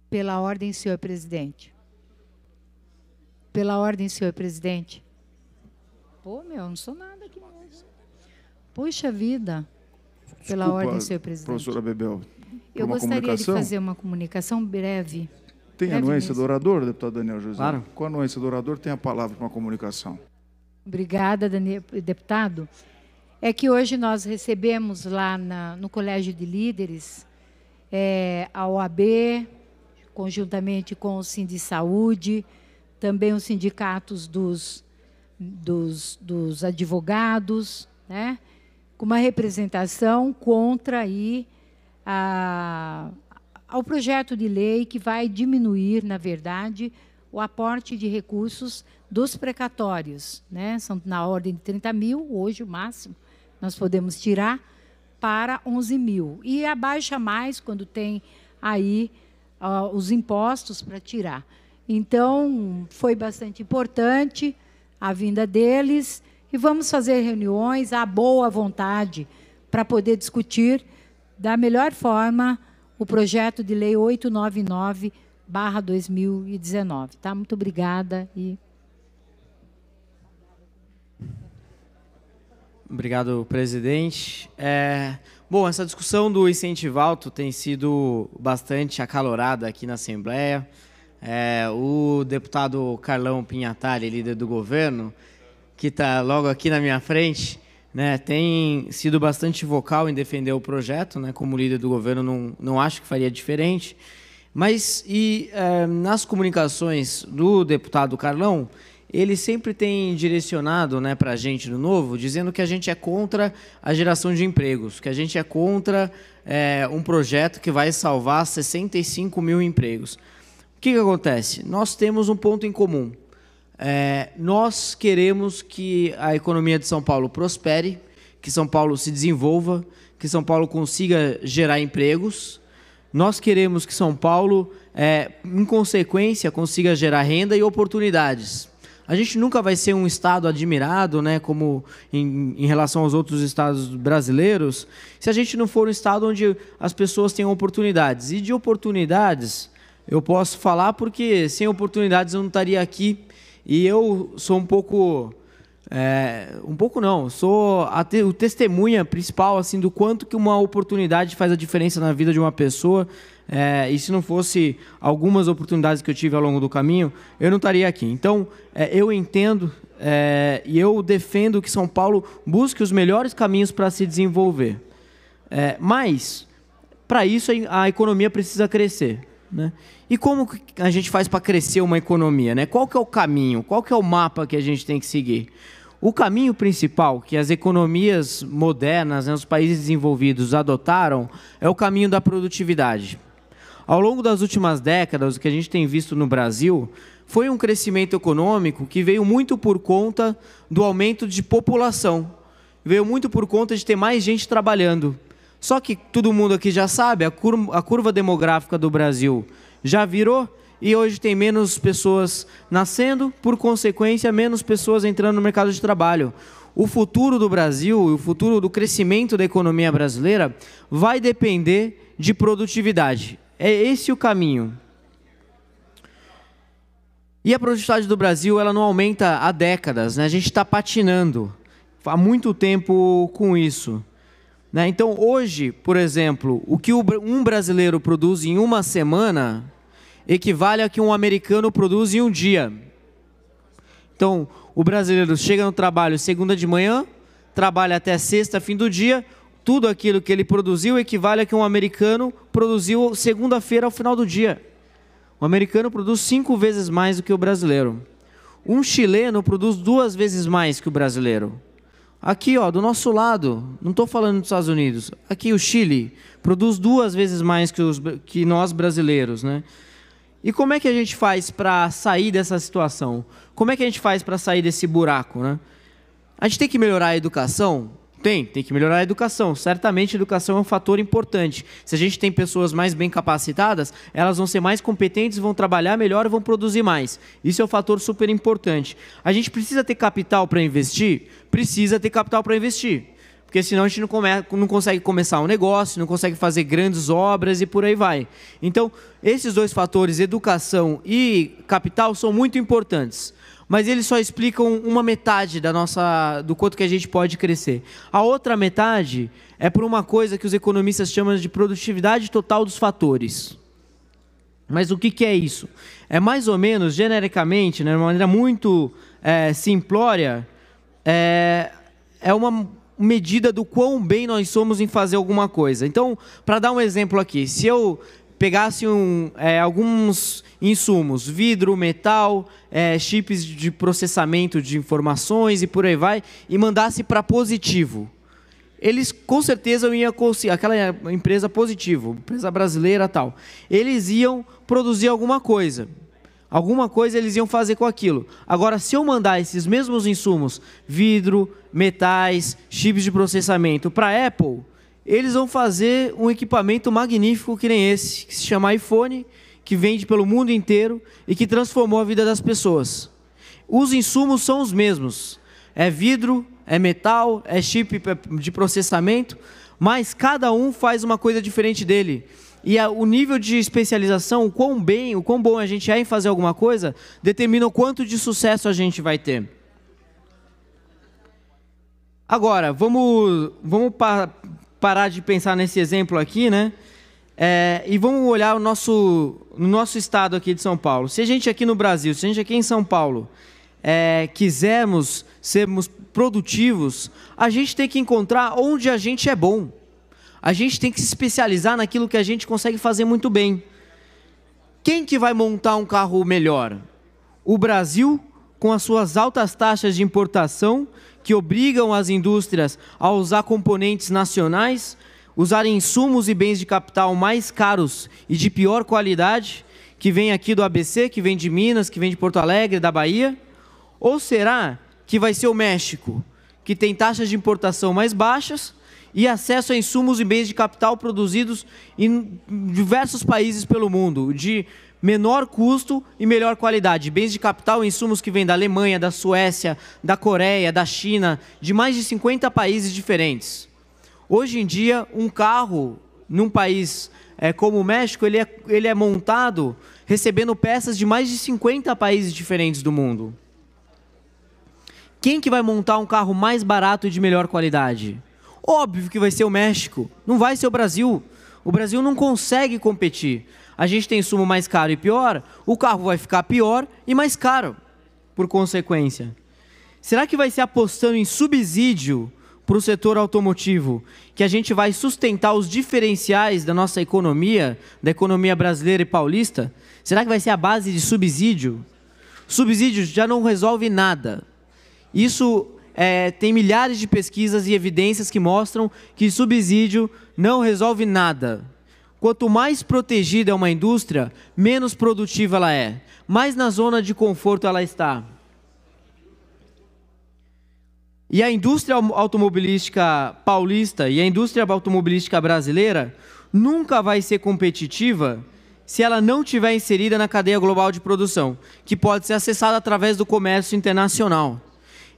Pela ordem, senhor presidente. Pela ordem, senhor presidente. Pô, meu, não sou nada aqui mesmo. Puxa vida. Pela Desculpa, ordem, senhor presidente. Professora Bebel. Eu gostaria de fazer uma comunicação breve. Tem a anuência do orador, deputado Daniel José? Claro. Com a anuência do orador, tem a palavra para uma comunicação. Obrigada, deputado. É que hoje nós recebemos lá no Colégio de Líderes a OAB, conjuntamente com o Sindisaúde, também os sindicatos dos advogados, né, com uma representação contra aí ao projeto de lei que vai diminuir, na verdade, o aporte de recursos dos precatórios, né? São na ordem de 30 mil, hoje o máximo nós podemos tirar para 11 mil. E abaixa mais quando tem aí os impostos para tirar. Então, foi bastante importante a vinda deles e vamos fazer reuniões à boa vontade para poder discutir da melhor forma o projeto de lei 899/2019. Tá? Muito obrigada. Obrigado, presidente. Bom, essa discussão do incentivo alto tem sido bastante acalorada aqui na Assembleia. O deputado Carlão Pinhatari, líder do governo, que está logo aqui na minha frente, né, tem sido bastante vocal em defender o projeto, né, como líder do governo não acho que faria diferente, mas nas comunicações do deputado Carlão, ele sempre tem direcionado, né, para a gente no Novo, dizendo que a gente é contra a geração de empregos, que a gente é contra um projeto que vai salvar 65 mil empregos. O que acontece? Nós temos um ponto em comum. Nós queremos que a economia de São Paulo prospere, que São Paulo se desenvolva, que São Paulo consiga gerar empregos. Nós queremos que São Paulo, em consequência, consiga gerar renda e oportunidades. A gente nunca vai ser um estado admirado, né, como em relação aos outros estados brasileiros, se a gente não for um estado onde as pessoas tenham oportunidades. E de oportunidades, eu posso falar porque sem oportunidades eu não estaria aqui. E eu sou sou o testemunha principal assim, do quanto que uma oportunidade faz a diferença na vida de uma pessoa. E se não fosse algumas oportunidades que eu tive ao longo do caminho, eu não estaria aqui. Então, eu entendo e eu defendo que São Paulo busque os melhores caminhos para se desenvolver. Mas, para isso, a economia precisa crescer, né? E como a gente faz para crescer uma economia, né? Qual que é o caminho? Qual que é o mapa que a gente tem que seguir? O caminho principal que as economias modernas, né, os países desenvolvidos adotaram é o caminho da produtividade. Ao longo das últimas décadas, o que a gente tem visto no Brasil foi um crescimento econômico que veio muito por conta do aumento de população. Veio muito por conta de ter mais gente trabalhando. Só que todo mundo aqui já sabe, a curva demográfica do Brasil já virou e hoje tem menos pessoas nascendo, por consequência, menos pessoas entrando no mercado de trabalho. O futuro do Brasil, o futuro do crescimento da economia brasileira vai depender de produtividade. É esse o caminho. E a produtividade do Brasil ela não aumenta há décadas, né? A gente está patinando há muito tempo com isso. Então, hoje, por exemplo, o que um brasileiro produz em uma semana equivale a que um americano produz em um dia. Então, o brasileiro chega no trabalho segunda de manhã, trabalha até sexta, fim do dia, tudo aquilo que ele produziu equivale a que um americano produziu segunda-feira ao final do dia. O americano produz 5 vezes mais do que o brasileiro. Um chileno produz 2 vezes mais que o brasileiro. Aqui, ó, do nosso lado, não estou falando dos Estados Unidos, aqui o Chile produz 2 vezes mais que nós brasileiros, né? E como é que a gente faz para sair dessa situação? Como é que a gente faz para sair desse buraco, né? A gente tem que melhorar a educação? Tem que melhorar a educação. Certamente a educação é um fator importante. Se a gente tem pessoas mais bem capacitadas, elas vão ser mais competentes, vão trabalhar melhor e vão produzir mais. Isso é um fator super importante. A gente precisa ter capital para investir? Precisa ter capital para investir. porque senão a gente não consegue começar um negócio, não consegue fazer grandes obras e por aí vai. Então, esses dois fatores, educação e capital, são muito importantes, mas eles só explicam uma metade do quanto que a gente pode crescer. A outra metade é por uma coisa que os economistas chamam de produtividade total dos fatores. Mas o que é isso? É mais ou menos, genericamente, né, de uma maneira muito simplória, é uma medida do quão bem nós somos em fazer alguma coisa. Então, para dar um exemplo aqui, se eu pegasse alguns insumos, vidro, metal, chips de processamento de informações e por aí vai, e mandasse para Positivo, eles com certeza iam conseguir, aquela empresa Positivo, empresa brasileira tal, eles iam produzir alguma coisa eles iam fazer com aquilo. Agora, se eu mandar esses mesmos insumos, vidro, metais, chips de processamento para a Apple, eles vão fazer um equipamento magnífico que nem esse, que se chama iPhone, que vende pelo mundo inteiro e que transformou a vida das pessoas. Os insumos são os mesmos, é vidro, é metal, é chip de processamento, mas cada um faz uma coisa diferente dele. E o nível de especialização, o quão bom a gente é em fazer alguma coisa, determina o quanto de sucesso a gente vai ter. Agora, vamos parar de pensar nesse exemplo aqui, né? E vamos olhar no nosso estado aqui de São Paulo. Se a gente aqui no Brasil, se a gente aqui em São Paulo quisermos sermos produtivos, a gente tem que encontrar onde a gente é bom. A gente tem que se especializar naquilo que a gente consegue fazer muito bem. Quem que vai montar um carro melhor? O Brasil, com as suas altas taxas de importação, que obrigam as indústrias a usar componentes nacionais, usarem insumos e bens de capital mais caros e de pior qualidade, que vem aqui do ABC, que vem de Minas, que vem de Porto Alegre, da Bahia? Ou será que vai ser o México, que tem taxas de importação mais baixas e acesso a insumos e bens de capital produzidos em diversos países pelo mundo, de menor custo e melhor qualidade? Bens de capital e insumos que vêm da Alemanha, da Suécia, da Coreia, da China, de mais de 50 países diferentes. Hoje em dia, um carro num país como o México, ele é montado recebendo peças de mais de 50 países diferentes do mundo. Quem que vai montar um carro mais barato e de melhor qualidade? Óbvio que vai ser o México, não vai ser o Brasil. O Brasil não consegue competir. A gente tem insumo mais caro e pior, o carro vai ficar pior e mais caro, por consequência. Será que vai ser apostando em subsídio para o setor automotivo que a gente vai sustentar os diferenciais da nossa economia, da economia brasileira e paulista? Será que vai ser a base de subsídio? Subsídio já não resolve nada. Isso tem milhares de pesquisas e evidências que mostram que subsídio não resolve nada. Quanto mais protegida é uma indústria, menos produtiva ela é, mais na zona de conforto ela está. E a indústria automobilística paulista e a indústria automobilística brasileira nunca vai ser competitiva se ela não estiver inserida na cadeia global de produção, que pode ser acessada através do comércio internacional.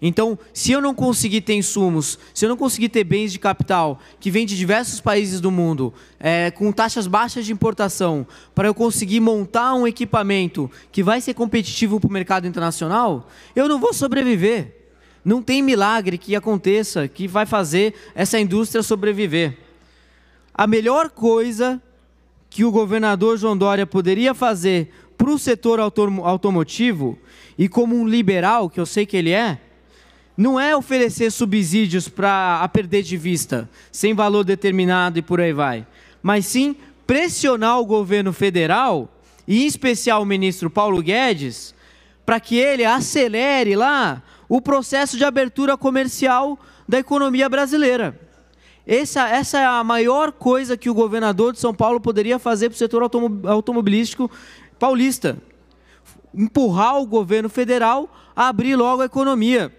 Então, se eu não conseguir ter insumos, se eu não conseguir ter bens de capital que vêm de diversos países do mundo, com taxas baixas de importação, para eu conseguir montar um equipamento que vai ser competitivo para o mercado internacional, eu não vou sobreviver. Não tem milagre que aconteça que vai fazer essa indústria sobreviver. A melhor coisa que o governador João Dória poderia fazer para o setor automotivo, e como um liberal, que eu sei que ele não é oferecer subsídios para perder de vista, sem valor determinado e por aí vai, mas sim pressionar o governo federal, e em especial o ministro Paulo Guedes, para que ele acelere lá o processo de abertura comercial da economia brasileira. Essa é a maior coisa que o governador de São Paulo poderia fazer para o setor automobilístico paulista. Empurrar o governo federal a abrir logo a economia.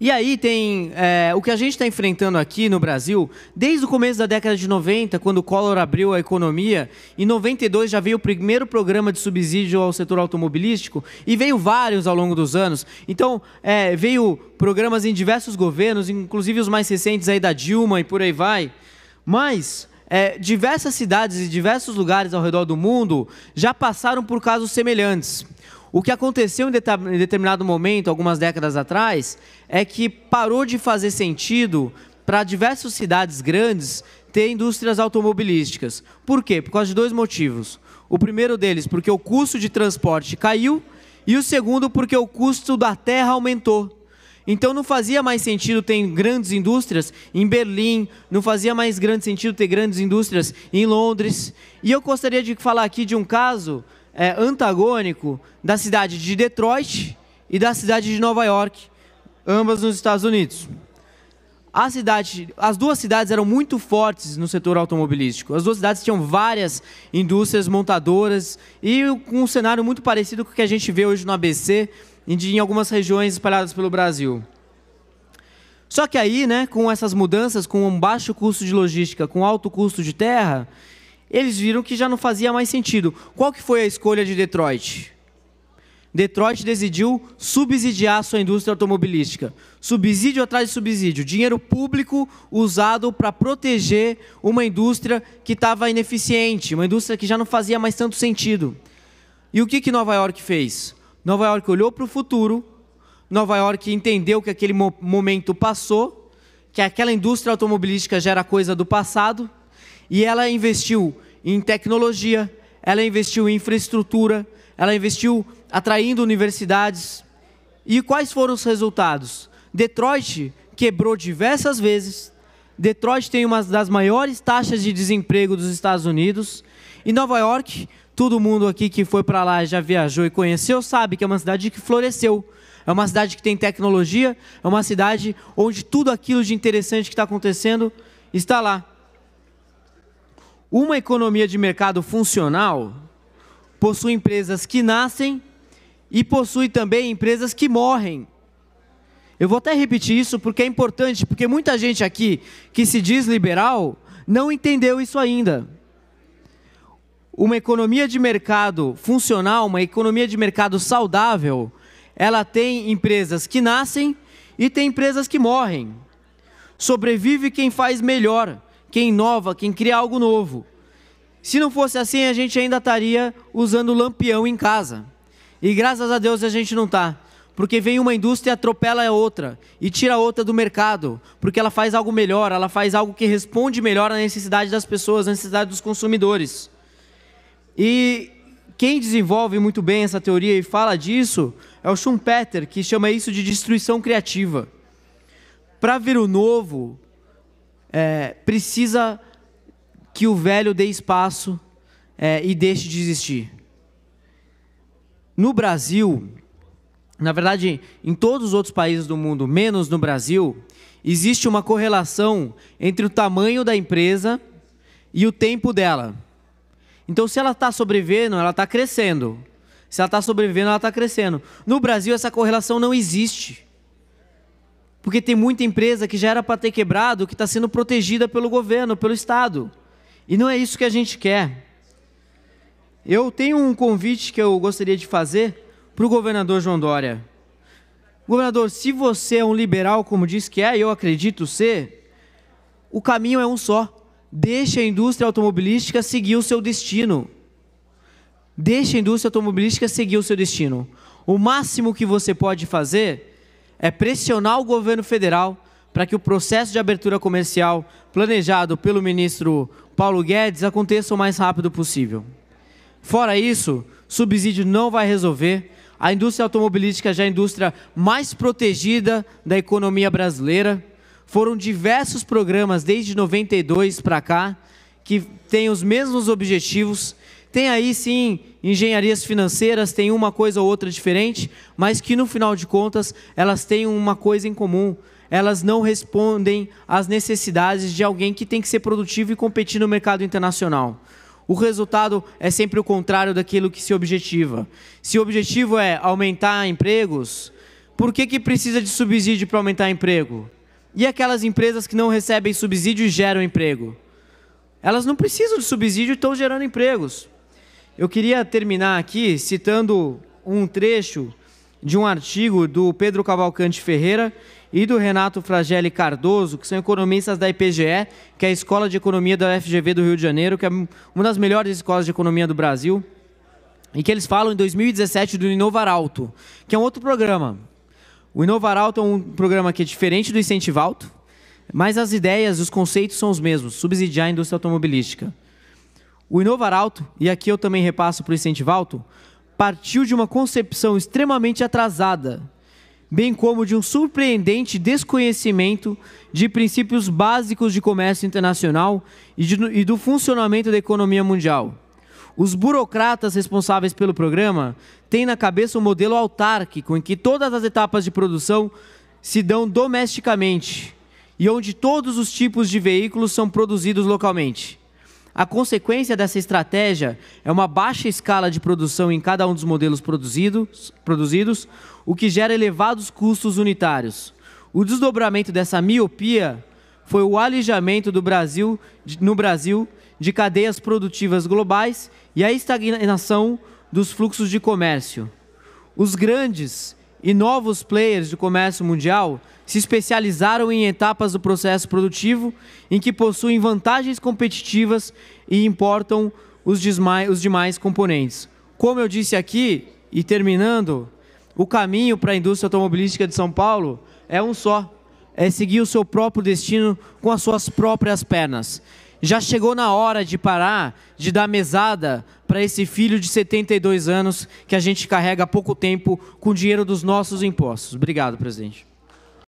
E aí tem o que a gente está enfrentando aqui no Brasil, desde o começo da década de 90, quando o Collor abriu a economia, em 92 já veio o primeiro programa de subsídio ao setor automobilístico, e veio vários ao longo dos anos. Então, veio programas em diversos governos, inclusive os mais recentes aí da Dilma e por aí vai. Mas diversas cidades e diversos lugares ao redor do mundo já passaram por casos semelhantes. O que aconteceu em determinado momento, algumas décadas atrás, é que parou de fazer sentido para diversas cidades grandes ter indústrias automobilísticas. Por quê? Por causa de dois motivos. O primeiro deles, porque o custo de transporte caiu, e o segundo, porque o custo da terra aumentou. Então não fazia mais sentido ter grandes indústrias em Berlim, não fazia mais grande sentido ter grandes indústrias em Londres. E eu gostaria de falar aqui de um caso antagônico da cidade de Detroit e da cidade de Nova York, ambas nos Estados Unidos. As duas cidades eram muito fortes no setor automobilístico. As duas cidades tinham várias indústrias montadoras e com um cenário muito parecido com o que a gente vê hoje no ABC e em algumas regiões espalhadas pelo Brasil. Só que aí, com essas mudanças, com um baixo custo de logística, com alto custo de terra, eles viram que já não fazia mais sentido. Qual que foi a escolha de Detroit? Detroit decidiu subsidiar a sua indústria automobilística. Subsídio atrás de subsídio. Dinheiro público usado para proteger uma indústria que estava ineficiente, uma indústria que já não fazia mais tanto sentido. E o que Nova York fez? Nova York olhou para o futuro, Nova York entendeu que aquele momento passou, que aquela indústria automobilística já era coisa do passado, e ela investiu em tecnologia, ela investiu em infraestrutura, ela investiu atraindo universidades. E quais foram os resultados? Detroit quebrou diversas vezes, Detroit tem uma das maiores taxas de desemprego dos Estados Unidos, e Nova York, todo mundo aqui que foi para lá, já viajou e conheceu, sabe que é uma cidade que floresceu. É uma cidade que tem tecnologia, é uma cidade onde tudo aquilo de interessante que está acontecendo está lá. Uma economia de mercado funcional possui empresas que nascem e possui também empresas que morrem. Eu vou até repetir isso porque é importante, porque muita gente aqui que se diz liberal não entendeu isso ainda. Uma economia de mercado funcional, uma economia de mercado saudável, ela tem empresas que nascem e tem empresas que morrem. Sobrevive quem faz melhor, quem inova, quem cria algo novo. Se não fosse assim, a gente ainda estaria usando lampião em casa. E graças a Deus a gente não está. Porque vem uma indústria e atropela a outra, e tira a outra do mercado, porque ela faz algo melhor, ela faz algo que responde melhor à necessidade das pessoas, à necessidade dos consumidores. E quem desenvolve muito bem essa teoria e fala disso é o Schumpeter, que chama isso de destruição criativa. Para vir o novo, precisa que o velho dê espaço e deixe de existir. No Brasil, na verdade, em todos os outros países do mundo, menos no Brasil, existe uma correlação entre o tamanho da empresa e o tempo dela. Então, se ela está sobrevivendo, ela está crescendo. Se ela está sobrevivendo, ela está crescendo. No Brasil, essa correlação não existe. Porque tem muita empresa que já era para ter quebrado, que está sendo protegida pelo governo, pelo Estado. E não é isso que a gente quer. Eu tenho um convite que eu gostaria de fazer para o governador João Dória. Governador, se você é um liberal, como diz que é, e eu acredito ser, o caminho é um só. Deixe a indústria automobilística seguir o seu destino. Deixe a indústria automobilística seguir o seu destino. O máximo que você pode fazer é pressionar o governo federal para que o processo de abertura comercial planejado pelo ministro Paulo Guedes aconteça o mais rápido possível. Fora isso, subsídio não vai resolver. A indústria automobilística já é a indústria mais protegida da economia brasileira. Foram diversos programas, desde 92 para cá, que têm os mesmos objetivos. Tem aí, sim, engenharias financeiras, tem uma coisa ou outra diferente, mas que, no final de contas, elas têm uma coisa em comum. Elas não respondem às necessidades de alguém que tem que ser produtivo e competir no mercado internacional. O resultado é sempre o contrário daquilo que se objetiva. Se o objetivo é aumentar empregos, por que precisa de subsídio para aumentar emprego? E aquelas empresas que não recebem subsídio e geram emprego? Elas não precisam de subsídio e estão gerando empregos. Eu queria terminar aqui citando um trecho de um artigo do Pedro Cavalcante Ferreira e do Renato Fragelli Cardoso, que são economistas da IPGE, que é a Escola de Economia da UFGV do Rio de Janeiro, que é uma das melhores escolas de economia do Brasil, e que eles falam em 2017 do Inovar Alto, que é um outro programa. O Inovar Alto é um programa que é diferente do Incentivo Alto, mas as ideias, os conceitos são os mesmos, subsidiar a indústria automobilística. O Inovar Alto, e aqui eu também repasso para o Incentivo Alto, partiu de uma concepção extremamente atrasada, bem como de um surpreendente desconhecimento de princípios básicos de comércio internacional e do funcionamento da economia mundial. Os burocratas responsáveis pelo programa têm na cabeça um modelo autárquico em que todas as etapas de produção se dão domesticamente e onde todos os tipos de veículos são produzidos localmente. A consequência dessa estratégia é uma baixa escala de produção em cada um dos modelos produzidos, o que gera elevados custos unitários. O desdobramento dessa miopia foi o alijamento no Brasil de cadeias produtivas globais e a estagnação dos fluxos de comércio. Os grandes e novos players do comércio mundial se especializaram em etapas do processo produtivo em que possuem vantagens competitivas e importam os demais componentes. Como eu disse aqui, e terminando, o caminho para a indústria automobilística de São Paulo é um só, é seguir o seu próprio destino com as suas próprias pernas. Já chegou na hora de parar de dar mesada para esse filho de 72 anos que a gente carrega há pouco tempo com o dinheiro dos nossos impostos. Obrigado, presidente.